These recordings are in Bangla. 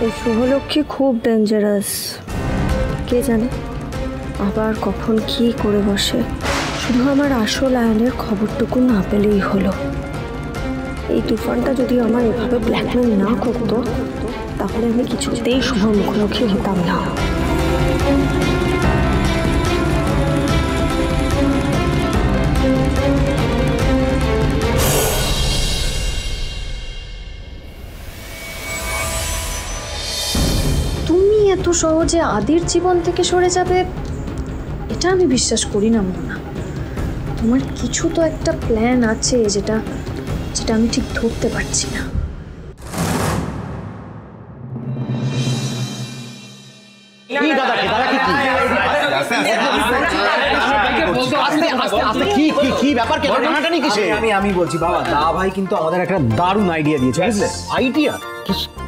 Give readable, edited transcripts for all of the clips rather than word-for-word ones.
এই শুভলক্ষ্মী খুব ডেঞ্জারাস, কে জানে আবার কখন কি করে বসে। শুধু আমার আসল আয়নের খবরটুকু না পেলেই হলো। এই তুফানটা যদি আমার এভাবে ব্ল্যাকমেল না করতো তাহলে আমি কিছুতেই শুভ মুখোমুখি হতাম না। তুমি এত সহজে আদির জীবন থেকে সরে যাবে এটা আমি বিশ্বাস করি না মোনা। তোমার কিছু তো একটা প্ল্যান আছে যেটা আমি ঠিক ধরতে পারছি না। আমি বলছি বাবা, দা ভাই কিন্তু আমাদের একটা দারুণ আইডিয়া দিয়েছে, বুঝলে? আইডিয়া?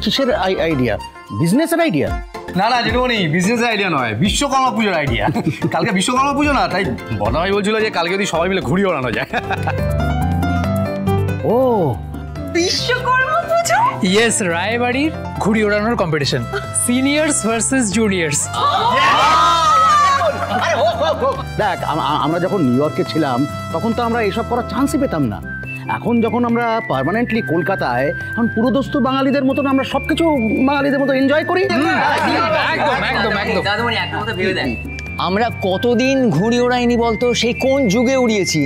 কিসের আইডিয়া? বিজনেসের আইডিয়া? না না যেটুকুনি বিজনেসের আইডিয়া নয়, বিশ্বকর্মা পুজোর আইডিয়া। কালকে বিশ্বকর্মা পুজো না, তাই বড় ভাই বলছিল যে কালকে যদি সবাই মিলে ঘুড়ি ওড়ানো যায়। ও বিশ্বকর্মা পুজো? ইয়েস, রায়বাড়ির ঘুড়ি ওড়ানোর কম্পিটিশন, সিনিয়র্স ভার্সেস জুনিয়র্স। দেখ, আমরা যখন নিউ ইয়র্কে ছিলাম তখন তো আমরা এসব করার চান্সই পেতাম না। এখন যখন আমরা পার্মানেন্টলি কলকাতায়, এখন পুরোদস্ত বাঙালিদের মতন আমরা সবকিছু বাঙালিদের মতো এনজয় করি। আমরা কতদিন ঘুড়ি ওড়াইনি বলতো, সেই কোন যুগে উড়িয়েছি।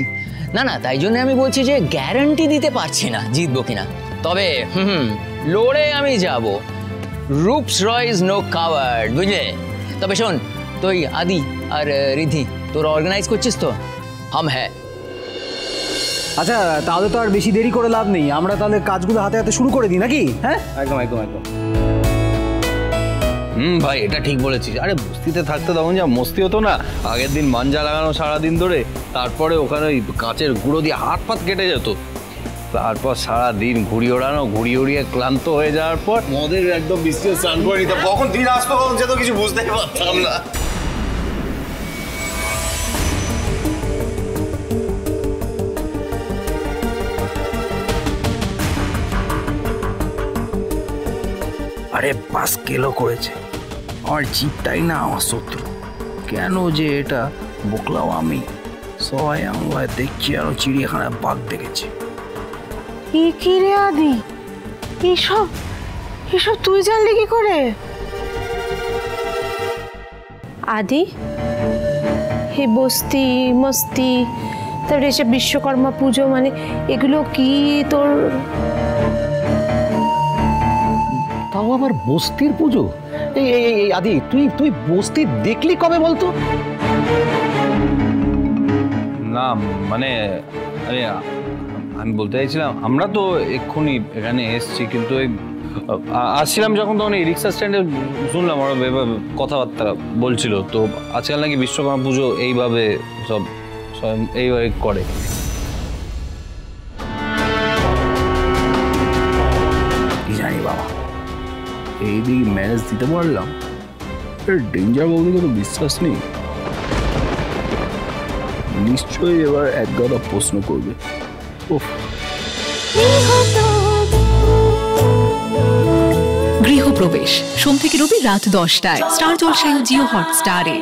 না না, তাই জন্য আমি বলছি যে গ্যারান্টি দিতে পারছি না জিতবো কিনা, তবে লড়ে আমি যাব। রূপস রয়েস নো কাভার্ড, বুঝলে? তবে শোন, তুই আদি আর রিধি তোরা অর্গানাইজ করছিস তো? হাম হ্যাঁ। আচ্ছা, তাহলে তো আর বেশি দেরি করে লাভ নেই, আমরা তাহলে কাজগুলো হাতে হাতে শুরু করে দিই নাকি? হ্যাঁ, একদম একদম একদম। ভাই এটা ঠিক বলেছিস। আরে বস্তিতে থাকতে তখন যা মস্তি হতো না, আগের দিন মাঞ্জা লাগানো সারাদিন ধরে, তারপরে ওখানে ওই কাঁচের গুঁড়ো দিয়ে হাত পাত কেটে যেত, তারপর সারাদিন ঘুড়ি ওড়ানো, ঘুড়ি উড়িয়ে ক্লান্ত হয়ে যাওয়ার পর মদের একদম বিস্তীর্ণ স্নান করে নিতাম। কখন দিন আসতো কখন যেত কিছু বুঝতেই পারতাম না। আরে পাস কেলো করেছে, আমার জিতটাই না আমার শত্রু। কেন যে এটা বকলাও আমি, সবাই আমায় দেখছি আরো চিড়িয়াখানায় বাঘ দেখেছি। কি রে আদি, এসব তুই জানলি কি করে? আদি, হে বস্তি মস্তি, তারপরে এসব বিশ্বকর্মা পুজো, মানে এগুলো কি তোর? তাও আবার বস্তির পুজো? এই আদি, তুই বস্তি দেখলি কবে বলতো? না মানে আমি বলতে চাইছিলাম, আমরা তো এক্ষুনি এখানে এসছি, কিন্তু আসছিলাম যখন তখন এই রিক্সা স্ট্যান্ডে শুনলাম ওরা কথাবার্তা বলছিল, তো আজকাল নাকি বিশ্বকর্মা পুজো এইভাবে সব এইভাবে করে। কি জানি বাবা, এই দিকে ম্যানেজ দিতে পারলাম, ডেঞ্জার বৌদিকে তো বিশ্বাস নেই, নিশ্চয়ই এবার এক গাদা প্রশ্ন করবে। গৃহপ্রবেশ সোম থেকে রবি রাত 10টায় স্টার জলসায় জিও হটস্টারে।